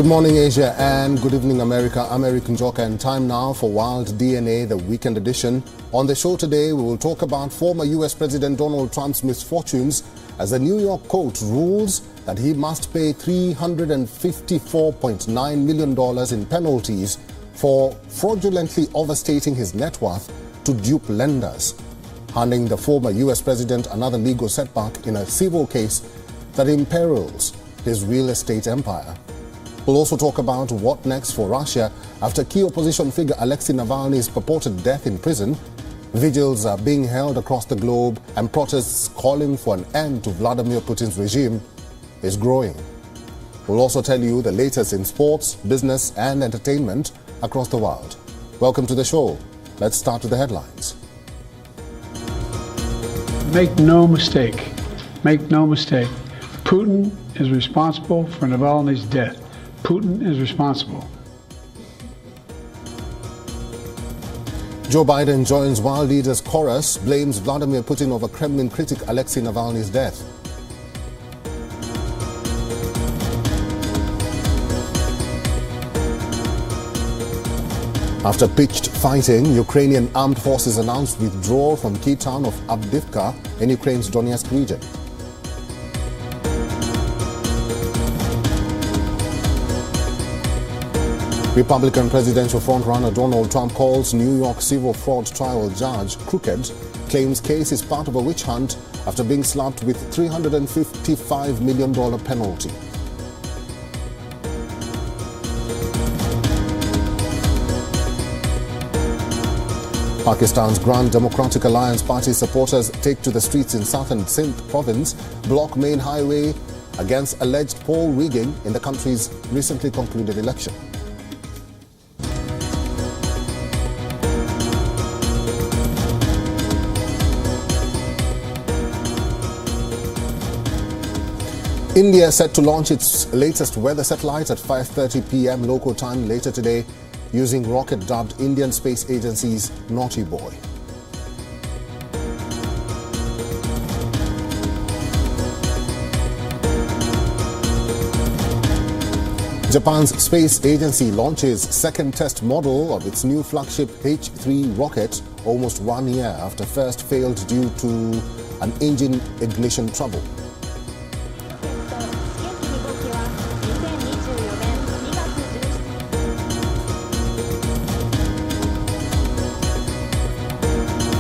Good morning, Asia, and good evening, America. I'm Eric Njoka, and time now for Wild DNA, the weekend edition. On the show today, we will talk about former U.S. President Donald Trump's misfortunes as a New York court rules that he must pay $354.9 million in penalties for fraudulently overstating his net worth to dupe lenders, handing the former U.S. president another legal setback in a civil case that imperils his real estate empire. We'll also talk about what next for Russia after key opposition figure Alexei Navalny's purported death in prison. Vigils are being held across the globe and protests calling for an end to Vladimir Putin's regime is growing. We'll also tell you the latest in sports, business and entertainment across the world. Welcome to the show. Let's start with the headlines. Make no mistake, Putin is responsible for Navalny's death. Putin is responsible. Joe Biden joins world leaders' chorus, blames Vladimir Putin over Kremlin critic Alexei Navalny's death. After pitched fighting, Ukrainian armed forces announced withdrawal from key town of Avdiivka in Ukraine's Donetsk region. Republican presidential frontrunner Donald Trump calls New York civil fraud trial judge crooked, claims case is part of a witch hunt after being slapped with $355 million penalty. Pakistan's Grand Democratic Alliance Party supporters take to the streets in southern Sindh province, block main highway against alleged poll rigging in the country's recently concluded election. India set to launch its latest weather satellite at 5:30 p.m. local time later today using rocket dubbed Indian Space Agency's Naughty Boy. Japan's space agency launches second test model of its new flagship H3 rocket almost 1 year after first failed due to an engine ignition trouble.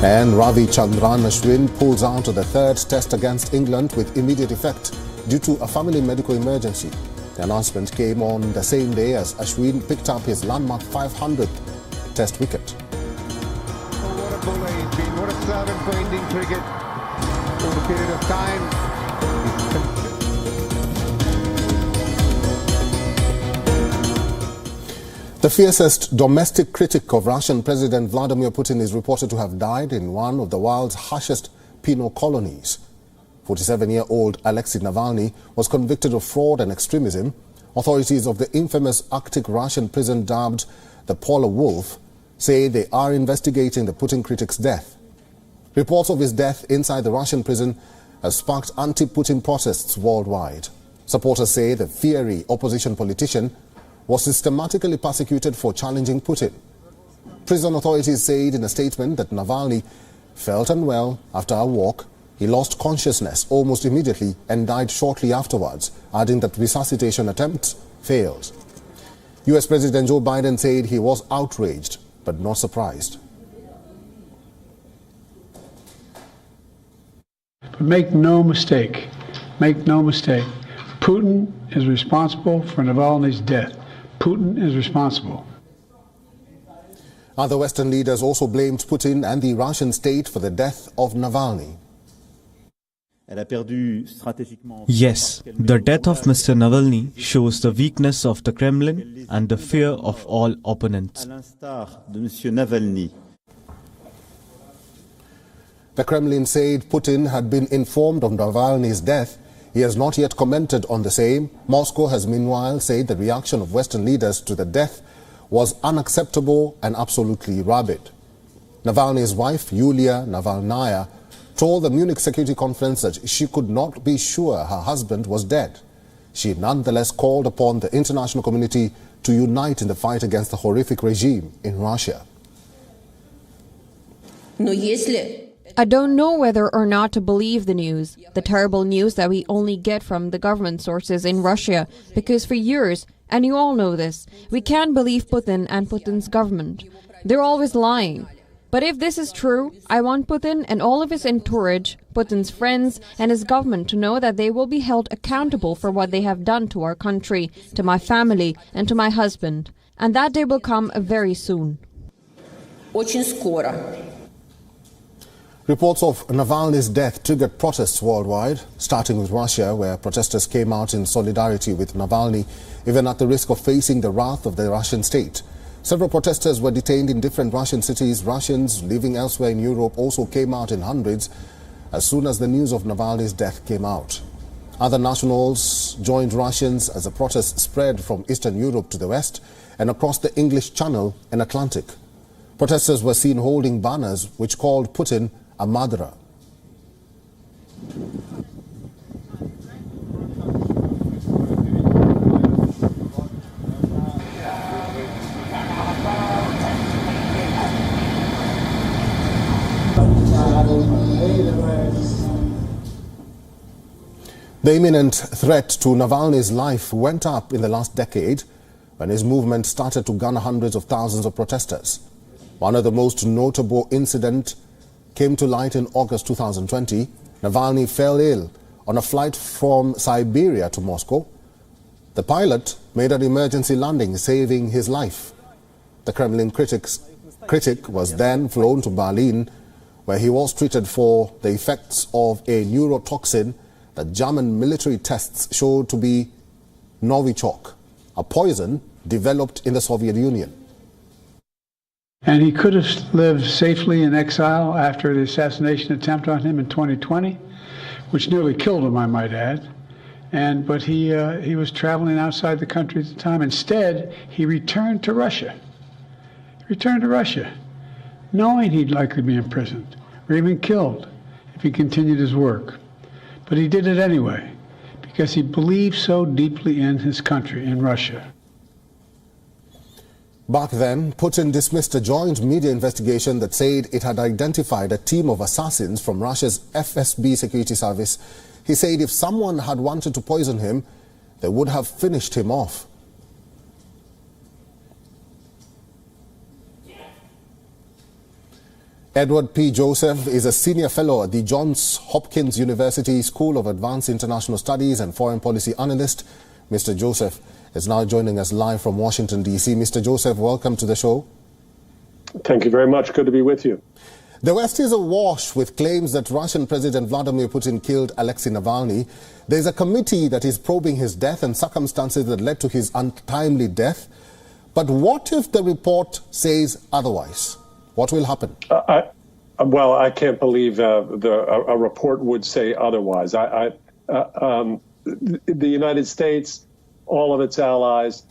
And Ravi Chandran Ashwin pulls out of the third test against England with immediate effect due to a family medical emergency. The announcement came on the same day as Ashwin picked up his landmark 500th test wicket. What a bowler he's been, what a servant for Indian cricket over a period of time. The fiercest domestic critic of Russian President Vladimir Putin is reported to have died in one of the world's harshest penal colonies. 47-year-old Alexei Navalny was convicted of fraud and extremism. Authorities of the infamous Arctic Russian prison dubbed the Polar Wolf say they are investigating the Putin critic's death. Reports of his death inside the Russian prison have sparked anti-Putin protests worldwide. Supporters say the fiery opposition politician was systematically persecuted for challenging Putin. Prison authorities said in a statement that Navalny felt unwell after a walk. He lost consciousness almost immediately and died shortly afterwards, adding that resuscitation attempts failed. U.S. President Joe Biden said he was outraged but not surprised. But make no mistake, Putin is responsible for Navalny's death. Putin is responsible. Other Western leaders also blamed Putin and the Russian state for the death of Navalny. Yes, the death of Mr. Navalny shows the weakness of the Kremlin and the fear of all opponents. The Kremlin said Putin had been informed of Navalny's death. He has not yet commented on the same. Moscow has meanwhile said the reaction of Western leaders to the death was unacceptable and absolutely rabid. Navalny's wife, Yulia Navalnaya, told the Munich Security Conference that she could not be sure her husband was dead. she nonetheless called upon the international community to unite in the fight against the horrific regime in Russia. I don't know whether or not to believe the news, the terrible news that we only get from the government sources in Russia, because for years, and you all know this, we can't believe Putin and Putin's government. They're always lying. But if this is true, I want Putin and all of his entourage, Putin's friends and his government to know that they will be held accountable for what they have done to our country, to my family and to my husband. And that day will come very soon. Очень скоро. Reports of Navalny's death triggered protests worldwide, starting with Russia, where protesters came out in solidarity with Navalny, even at the risk of facing the wrath of the Russian state. Several protesters were detained in different Russian cities. Russians living elsewhere in Europe also came out in hundreds as soon as the news of Navalny's death came out. Other nationals joined Russians as the protests spread from Eastern Europe to the west and across the English Channel and Atlantic. Protesters were seen holding banners which called Putin a murderer. The imminent threat to Navalny's life went up in the last decade when his movement started to garner hundreds of thousands of protesters. One of the most notable incidents came to light in August 2020. Navalny fell ill on a flight from Siberia to Moscow. The pilot made an emergency landing, saving his life. The Kremlin critic was then flown to Berlin, where he was treated for the effects of a neurotoxin that German military tests showed to be Novichok, a poison developed in the Soviet Union. And he could have lived safely in exile after the assassination attempt on him in 2020, which nearly killed him, I might add. But he was traveling outside the country at the time. Instead, he returned to Russia. Knowing he'd likely be imprisoned or even killed if he continued his work. But he did it anyway, because he believed so deeply in his country, in Russia. Back then, Putin dismissed a joint media investigation that said it had identified a team of assassins from Russia's FSB security service. He said if someone had wanted to poison him, they would have finished him off. Edward P. Joseph is a senior fellow at the Johns Hopkins University School of Advanced International Studies and foreign policy analyst. Mr. Joseph is now joining us live from Washington, D.C. Mr. Joseph, welcome to the show. Thank you very much. Good to be with you. The West is awash with claims that Russian President Vladimir Putin killed Alexei Navalny. There's a committee that is probing his death and circumstances that led to his untimely death. But what if the report says otherwise? What will happen? I can't believe a report would say otherwise. The United States, all of its allies,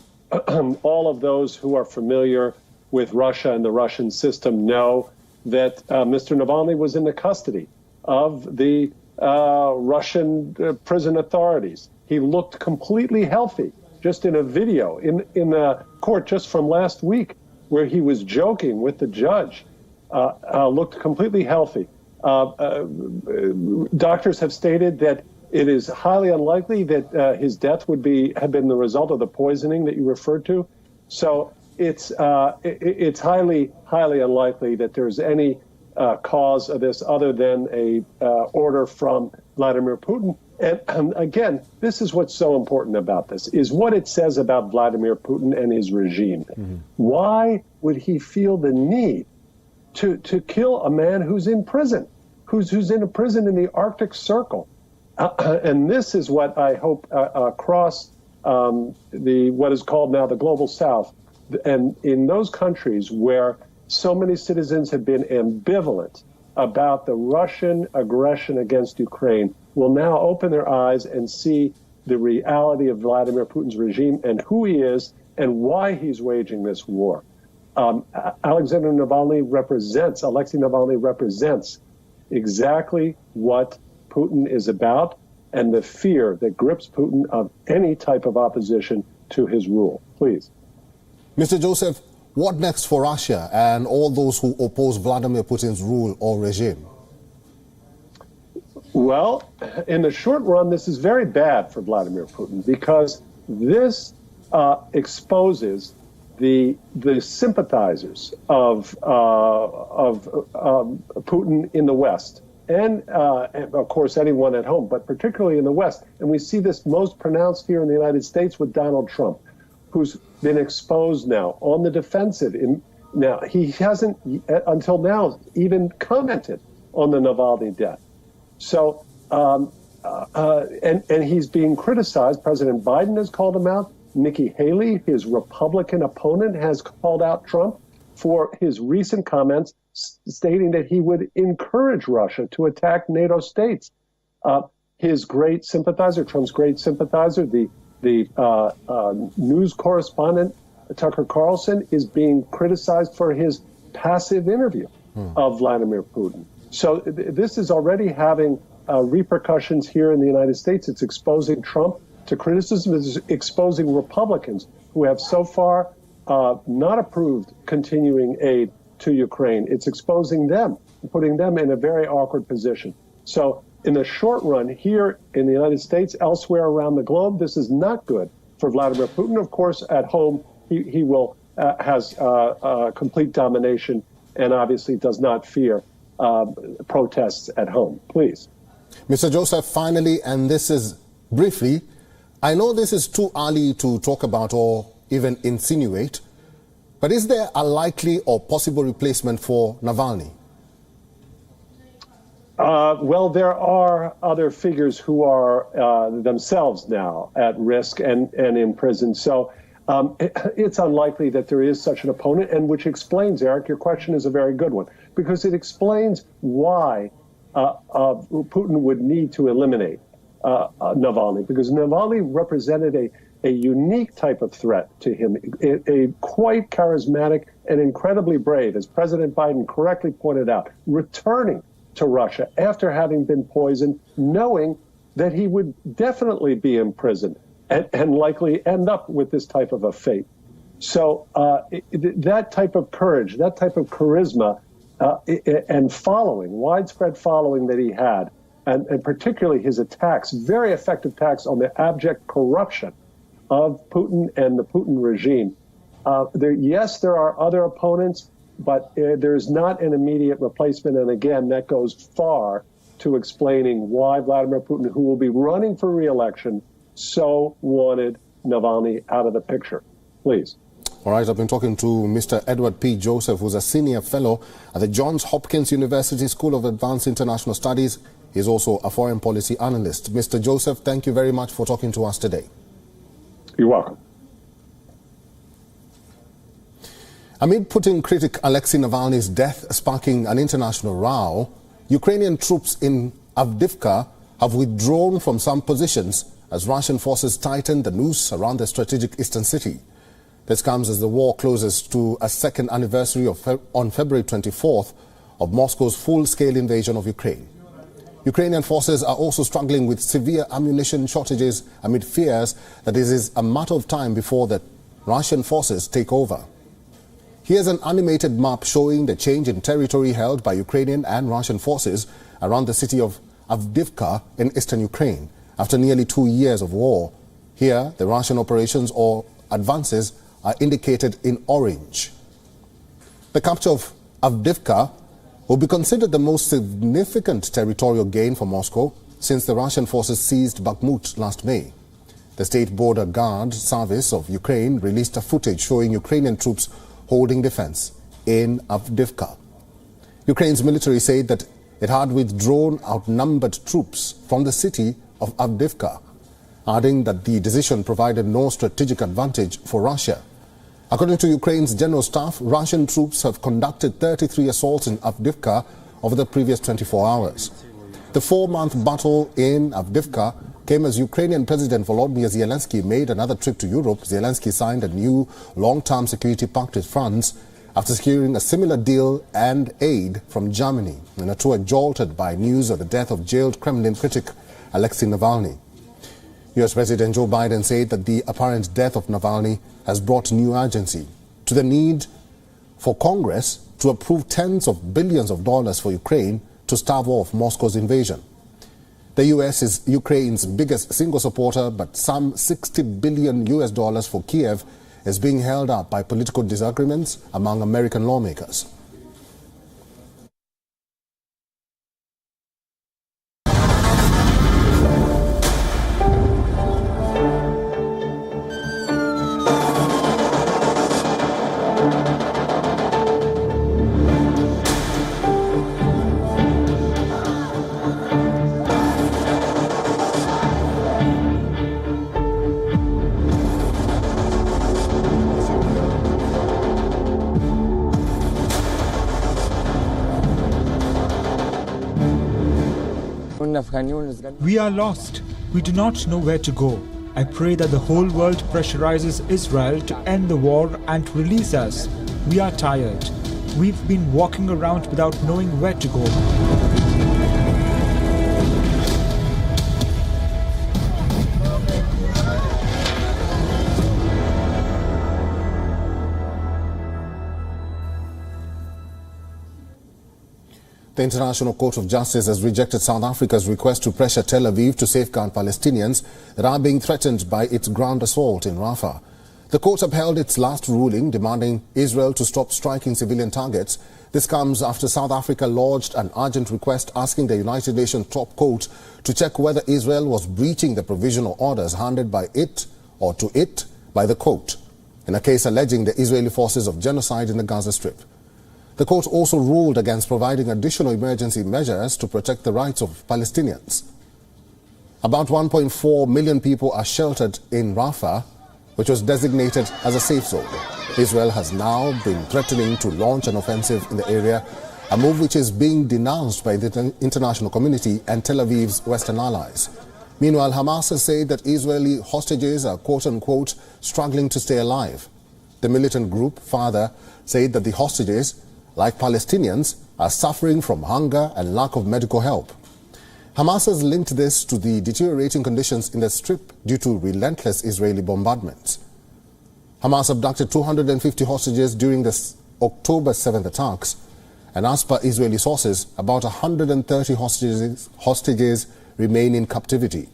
all of those who are familiar with Russia and the Russian system know that Mr. Navalny was in the custody of the Russian prison authorities. He looked completely healthy, just in a video in the court just from last week, where he was joking with the judge, looked completely healthy. Doctors have stated that it is highly unlikely that his death have been the result of the poisoning that you referred to. So it's highly unlikely that there's any cause of this other than a order from Vladimir Putin. And again, this is what's so important about this, is what it says about Vladimir Putin and his regime. Mm-hmm. Why would he feel the need to kill a man who's in prison, who's in a prison in the Arctic Circle? And this is what I hope across what is called now the Global South, and in those countries where so many citizens have been ambivalent about the Russian aggression against Ukraine, will now open their eyes and see the reality of Vladimir Putin's regime and who he is and why he's waging this war. Alexei Navalny represents exactly what Putin is about. and the fear that grips Putin of any type of opposition to his rule. Please. Mr. Joseph, what next for Russia and all those who oppose Vladimir Putin's rule or regime? Well, in the short run, this is very bad for Vladimir Putin because this exposes the sympathizers of Putin in the West and of course anyone at home, but particularly in the West. And we see this most pronounced here in the United States with Donald Trump, who's been exposed now on the defensive. Now he hasn't until now even commented on the Navalny death. So and he's being criticized. President Biden has called him out. Nikki Haley, his Republican opponent, has called out Trump for his recent comments stating that he would encourage Russia to attack NATO states. His great sympathizer, Trump's great sympathizer, the news correspondent, Tucker Carlson, is being criticized for his passive interview of Vladimir Putin. So this is already having repercussions here in the United States. It's exposing Trump to criticism. It's exposing Republicans who have so far not approved continuing aid to Ukraine. It's exposing them, putting them in a very awkward position. So in the short run, here in the United States, elsewhere around the globe, this is not good for Vladimir Putin. Of course, at home, he will has complete domination and obviously does not fear protests at home. Please. Mr. Joseph, finally, and this is briefly, I know this is too early to talk about or even insinuate, but is there a likely or possible replacement for Navalny? Well, there are other figures who are themselves now at risk and in prison. So it's unlikely that there is such an opponent, and which explains, Eric, your question is a very good one, because it explains why Putin would need to eliminate Navalny, because Navalny represented a unique type of threat to him, a quite charismatic and incredibly brave, as President Biden correctly pointed out, returning to Russia after having been poisoned, knowing that he would definitely be imprisoned and likely end up with this type of a fate. So that type of courage, that type of charisma and following, widespread following that he had, and particularly his attacks, very effective attacks on the abject corruption of Putin and the Putin regime. Yes, there are other opponents, but there's not an immediate replacement. And again, that goes far to explaining why Vladimir Putin, who will be running for re-election, so wanted Navalny out of the picture. Please. All right, I've been talking to Mr. Edward P. Joseph, who's a senior fellow at the Johns Hopkins University School of Advanced International Studies. He's also a foreign policy analyst. Mr. Joseph, thank you very much for talking to us today. You're welcome. Amid Putin critic Alexei Navalny's death sparking an international row, Ukrainian troops in Avdiivka have withdrawn from some positions as Russian forces tighten the noose around the strategic eastern city. This comes as the war closes to a second anniversary on February 24th of Moscow's full-scale invasion of Ukraine. Ukrainian forces are also struggling with severe ammunition shortages amid fears that it is a matter of time before the Russian forces take over. Here's an animated map showing the change in territory held by Ukrainian and Russian forces around the city of Avdiivka in eastern Ukraine after nearly 2 years of war. Here, the Russian operations or advances are indicated in orange. The capture of Avdiivka will be considered the most significant territorial gain for Moscow since the Russian forces seized Bakhmut last May. The State Border Guard Service of Ukraine released a footage showing Ukrainian troops holding defense in Avdiivka. Ukraine's military said that it had withdrawn outnumbered troops from the city of Avdiivka, adding that the decision provided no strategic advantage for Russia. According to Ukraine's general staff, Russian troops have conducted 33 assaults in Avdiivka over the previous 24 hours. The 4-month battle in Avdiivka came as Ukrainian President Volodymyr Zelensky made another trip to Europe. Zelensky signed a new long-term security pact with France after securing a similar deal and aid from Germany in a tour jolted by news of the death of jailed Kremlin critic Alexei Navalny. US President Joe Biden said that the apparent death of Navalny has brought new urgency to the need for Congress to approve tens of billions of dollars for Ukraine to stave off Moscow's invasion. The US is Ukraine's biggest single supporter, but some $60 billion for Kiev is being held up by political disagreements among American lawmakers. We are lost. We do not know where to go. I pray that the whole world pressurizes Israel to end the war and release us. We are tired. We've been walking around without knowing where to go. The International Court of Justice has rejected South Africa's request to pressure Tel Aviv to safeguard Palestinians that are being threatened by its ground assault in Rafah. The court upheld its last ruling demanding Israel to stop striking civilian targets. This comes after South Africa lodged an urgent request asking the United Nations top court to check whether Israel was breaching the provisional orders handed by it or to it by the court in a case alleging the Israeli forces of genocide in the Gaza Strip. The court also ruled against providing additional emergency measures to protect the rights of Palestinians. About 1.4 million people are sheltered in Rafah, which was designated as a safe zone. Israel has now been threatening to launch an offensive in the area, a move which is being denounced by the international community and Tel Aviv's Western allies. Meanwhile, Hamas has said that Israeli hostages are quote-unquote struggling to stay alive. The militant group further said that the hostages, like Palestinians, are suffering from hunger and lack of medical help. Hamas has linked this to the deteriorating conditions in the Strip due to relentless Israeli bombardments. Hamas abducted 250 hostages during the October 7th attacks, and as per Israeli sources, about 130 hostages remain in captivity.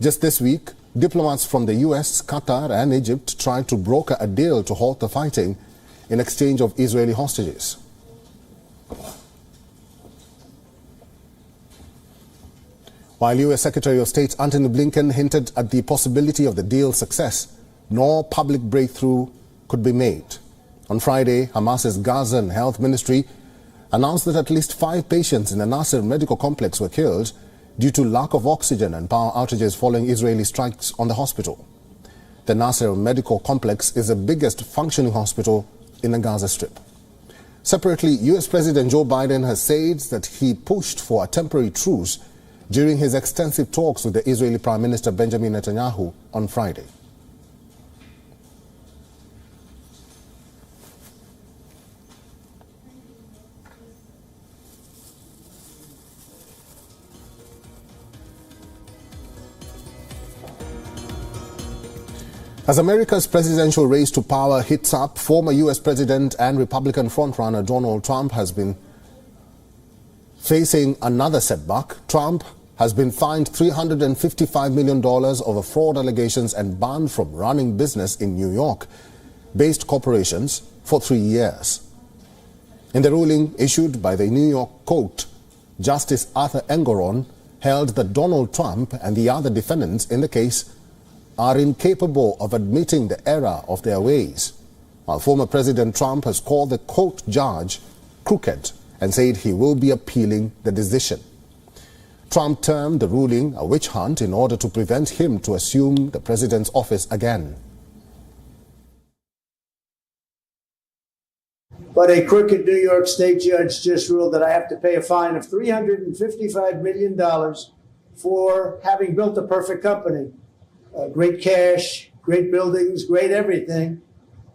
Just this week, diplomats from the US, Qatar and Egypt tried to broker a deal to halt the fighting in exchange of Israeli hostages. While US Secretary of State Antony Blinken hinted at the possibility of the deal's success, no public breakthrough could be made. On Friday, Hamas's Gazan Health Ministry announced that at least 5 patients in the Nasser medical complex were killed due to lack of oxygen and power outages following Israeli strikes on the hospital. The Nasser medical complex is the biggest functioning hospital in the Gaza Strip. Separately, US President Joe Biden has said that he pushed for a temporary truce during his extensive talks with the Israeli Prime Minister Benjamin Netanyahu on Friday. As America's presidential race to power heats up, former US President and Republican frontrunner Donald Trump has been facing another setback. Trump has been fined $355 million over fraud allegations and banned from running business in New York-based corporations for 3 years. In the ruling issued by the New York court, Justice Arthur Engoron held that Donald Trump and the other defendants in the case are incapable of admitting the error of their ways, while former President Trump has called the court judge crooked and said he will be appealing the decision. Trump termed the ruling a witch hunt in order to prevent him to assume the president's office again. But a crooked New York State judge just ruled that I have to pay a fine of $355 million for having built a perfect company. Great cash, great buildings, great everything.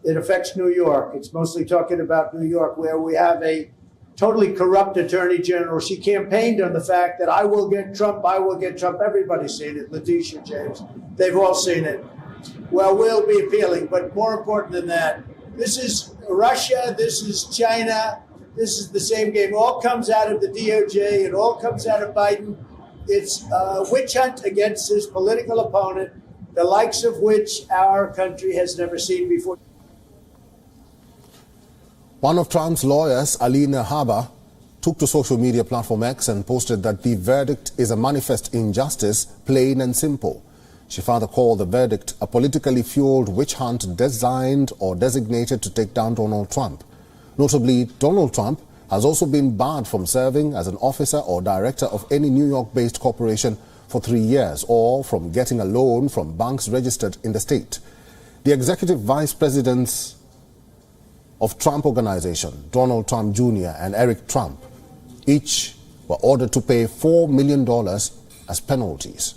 It affects New York. It's mostly talking about New York, where we have a totally corrupt attorney general. She campaigned on the fact that I will get Trump, I will get Trump. Everybody's seen it. Letitia James, they've all seen it. Well, we'll be appealing, but more important than that, this is Russia, this is China, this is the same game. It all comes out of the DOJ, it all comes out of Biden. It's a witch hunt against his political opponent, the likes of which our country has never seen before. One of Trump's lawyers, Alina Habba, took to social media platform X and posted that the verdict is a manifest injustice, plain and simple. She further called the verdict a politically fueled witch hunt designed or designated to take down Donald Trump. Notably, Donald Trump has also been barred from serving as an officer or director of any New York-based corporation for 3 years or from getting a loan from banks registered in the state. The executive vice presidents of Trump Organization, Donald Trump Jr. and Eric Trump, each were ordered to pay $4 million as penalties.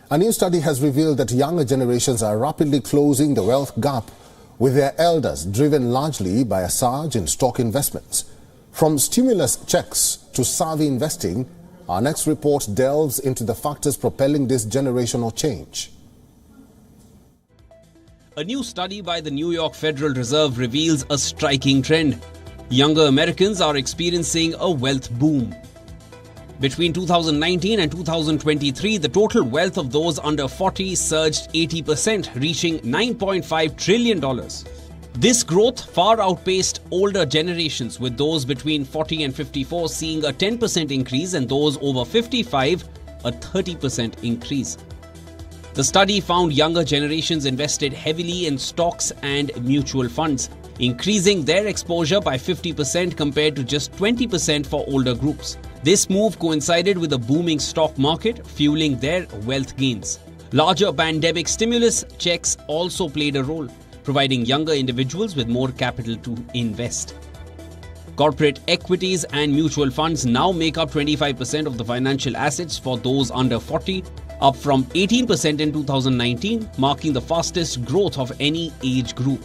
A new study has revealed that younger generations are rapidly closing the wealth gap with their elders, driven largely by a surge in stock investments. From stimulus checks to savvy investing, our next report delves into the factors propelling this generational change. A new study by the New York Federal Reserve reveals a striking trend. Younger Americans are experiencing a wealth boom. Between 2019 and 2023, the total wealth of those under 40 surged 80%, reaching $9.5 trillion. This growth far outpaced older generations, with those between 40 and 54 seeing a 10% increase and those over 55 a 30% increase. The study found younger generations invested heavily in stocks and mutual funds, increasing their exposure by 50% compared to just 20% for older groups. This move coincided with a booming stock market, fueling their wealth gains. Larger pandemic stimulus checks also played a role, providing younger individuals with more capital to invest. Corporate equities and mutual funds now make up 25% of the financial assets for those under 40, up from 18% in 2019, marking the fastest growth of any age group.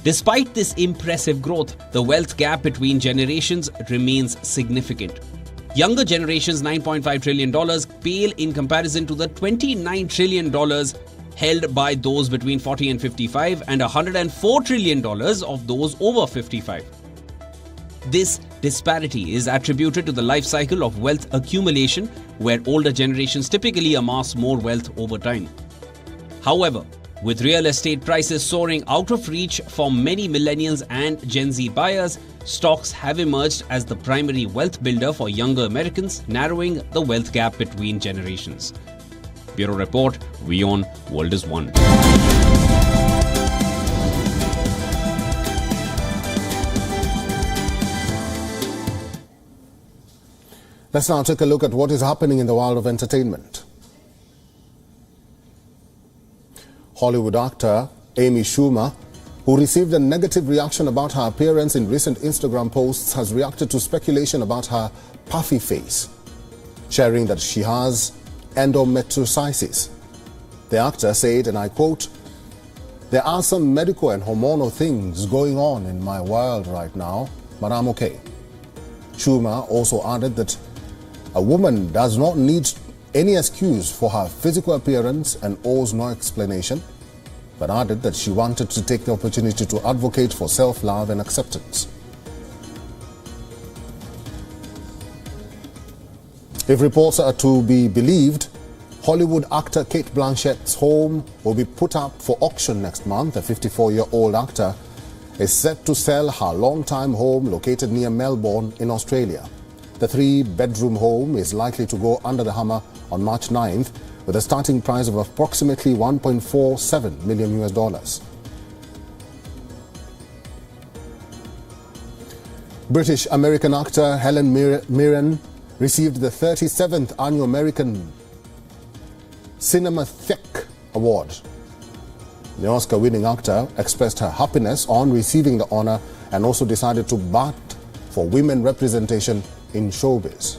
Despite this impressive growth, the wealth gap between generations remains significant. Younger generations' $9.5 trillion pale in comparison to the $29 trillion held by those between 40 and 55 and $104 trillion of those over 55. This disparity is attributed to the life cycle of wealth accumulation, where older generations typically amass more wealth over time. However, with real estate prices soaring out of reach for many millennials and Gen Z buyers, stocks have emerged as the primary wealth builder for younger Americans, narrowing the wealth gap between generations. Bureau Report, WION World is One. Let's now take a look at what is happening in the world of entertainment. Hollywood actor Amy Schumer, who received a negative reaction about her appearance in recent Instagram posts, has reacted to speculation about her puffy face, sharing that she has endometriosis. The actor said, and I quote, "There are some medical and hormonal things going on in my world right now, but I'm okay." Schumer also added that a woman does not need any excuse for her physical appearance and owes no explanation, but added that she wanted to take the opportunity to advocate for self-love and acceptance. If reports are to be believed, Hollywood actor Cate Blanchett's home will be put up for auction next month. The 54-year-old actor is set to sell her longtime home located near Melbourne in Australia. The 3-bedroom home is likely to go under the hammer on March 9th with a starting price of approximately $1.47 million. British-American actor Helen Mirren received the 37th Annual American Cinematheque Award. The Oscar-winning actor expressed her happiness on receiving the honor and also decided to bat for women representation in showbiz.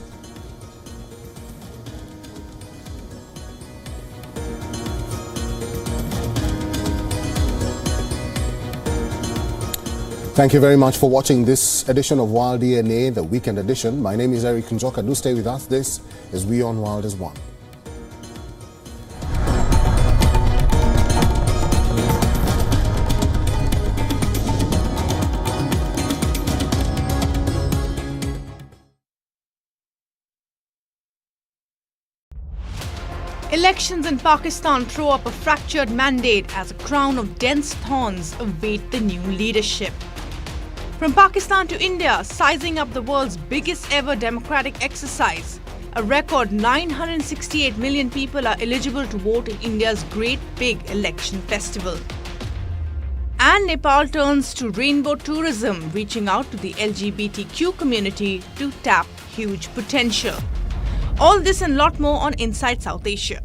Thank you very much for watching this edition of Wild DNA, the weekend edition. My name is Eric Njoka. Do stay with us. This is WION World is One. Elections in Pakistan throw up a fractured mandate as a crown of dense thorns await the new leadership. From Pakistan to India, sizing up the world's biggest ever democratic exercise. A record 968 million people are eligible to vote in India's great big election festival. And Nepal turns to rainbow tourism, reaching out to the LGBTQ community to tap huge potential. All this and lot more on Inside South Asia.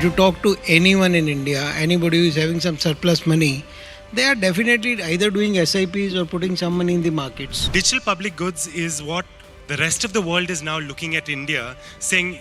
You talk to anyone in India, anybody who is having some surplus money, they are definitely either doing SIPs or putting some money in the markets. Digital public goods is what the rest of the world is now looking at India, saying,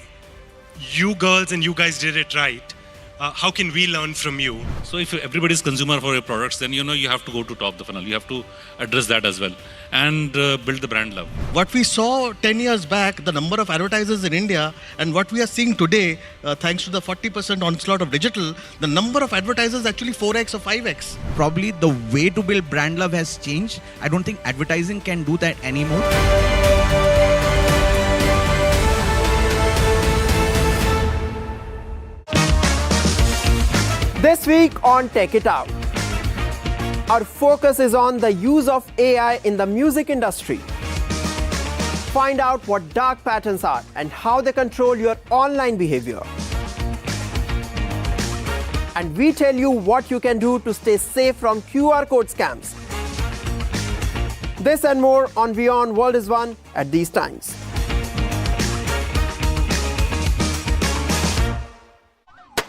you girls and you guys did it right. How can we learn from you? So if everybody is consumer for your products, then you have to go to top of the funnel. You have to address that as well and build the brand love. What we saw 10 years back, the number of advertisers in India, and what we are seeing today, thanks to the 40% onslaught of digital, the number of advertisers actually 4x or 5x. Probably the way to build brand love has changed. I don't think advertising can do that anymore. This week on Take It Out, our focus is on the use of AI in the music industry. Find out what dark patterns are and how they control your online behavior. And we tell you what you can do to stay safe from QR code scams. This and more on WION World is One at these times.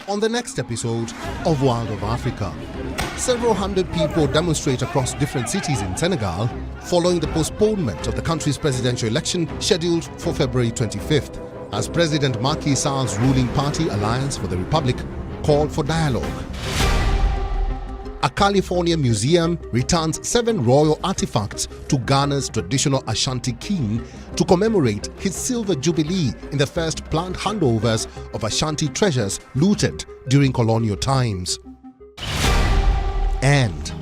On the next episode of World of Africa, several hundred people demonstrate across different cities in Senegal following the postponement of the country's presidential election scheduled for February 25th, as President Macky Sall's ruling party Alliance for the Republic called for dialogue. A California museum returns 7 royal artifacts to Ghana's traditional Ashanti king to commemorate his silver jubilee in the first planned handovers of Ashanti treasures looted during colonial times. And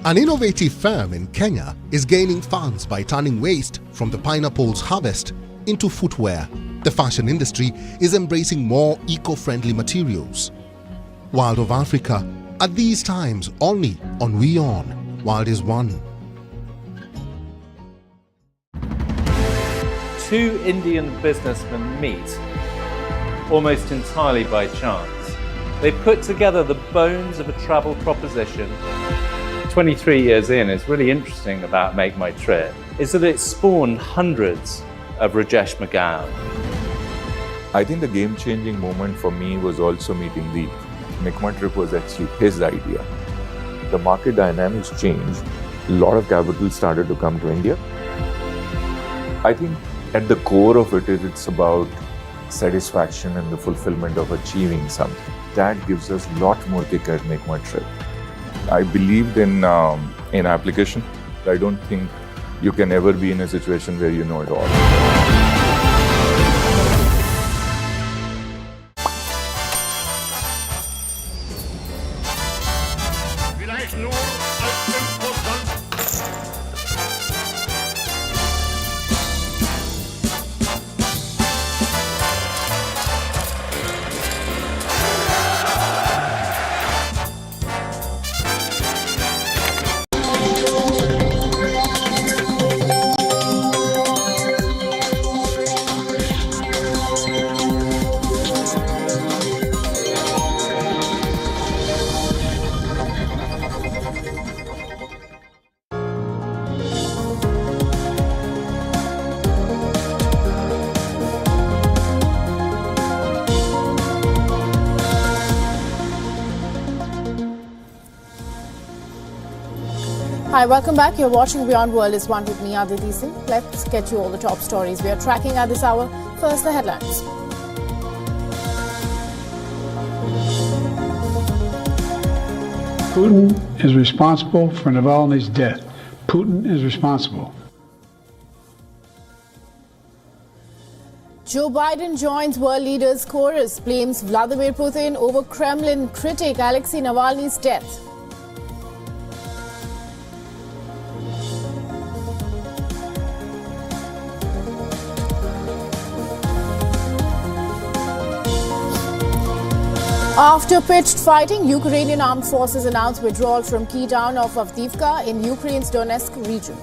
an innovative firm in Kenya is gaining funds by turning waste from the pineapple's harvest into footwear. The fashion industry is embracing more eco-friendly materials. World of Africa, at these times only on WION World is One. 2 Indian businessmen meet almost entirely by chance. They put together the bones of a travel proposition. 23 years in, it's really interesting about Make My Trip is that it spawned hundreds of Rajesh Magan. I think the game-changing moment for me was also meeting Deep. Make My Trip was actually his idea. The market dynamics changed. A lot of capital started to come to India. I think at the core of it is it's about satisfaction and the fulfillment of achieving something. That gives us a lot more kick at Make My Trip. I believed in application. I don't think you can ever be in a situation where you know it all. Hi, welcome back. You're watching WION World is One with me, Aditi Singh. Let's get you all the top stories we are tracking at this hour. First, the headlines. Putin is responsible for Navalny's death. Putin is responsible. Joe Biden joins world leaders' chorus, blames Vladimir Putin over Kremlin critic Alexei Navalny's death. After pitched fighting, Ukrainian armed forces announced withdrawal from key town of Avdiivka in Ukraine's Donetsk region.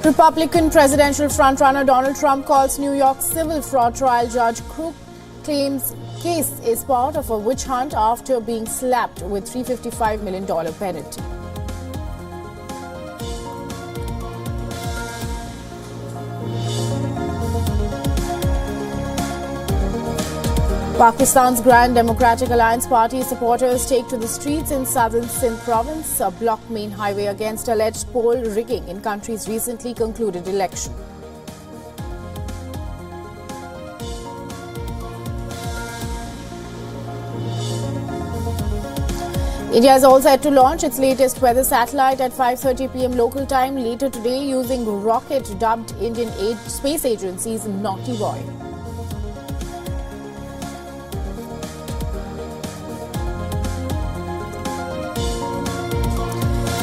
Republican presidential frontrunner Donald Trump calls New York civil fraud trial judge Crook claims case is part of a witch hunt after being slapped with $355 million penalty. Pakistan's Grand Democratic Alliance Party supporters take to the streets in southern Sindh province, block main highway against alleged poll rigging in country's recently concluded election. India is all set to launch its latest weather satellite at 5:30 p.m. local time later today using rocket dubbed Indian Space Agency's Naughty Boy.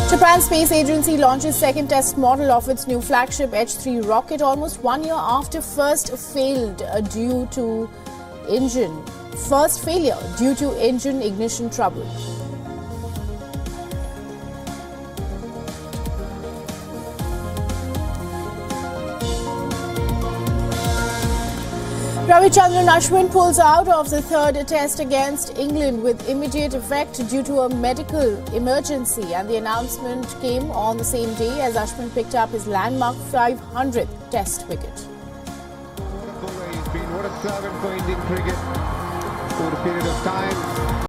Japan Space Agency launches second test model of its new flagship H-3 rocket almost 1 year after first failure due to engine ignition trouble. Ravichandran Ashwin pulls out of the third test against England with immediate effect due to a medical emergency, and the announcement came on the same day as Ashwin picked up his landmark 500th test wicket. What a servant for Indian cricket over a period of time.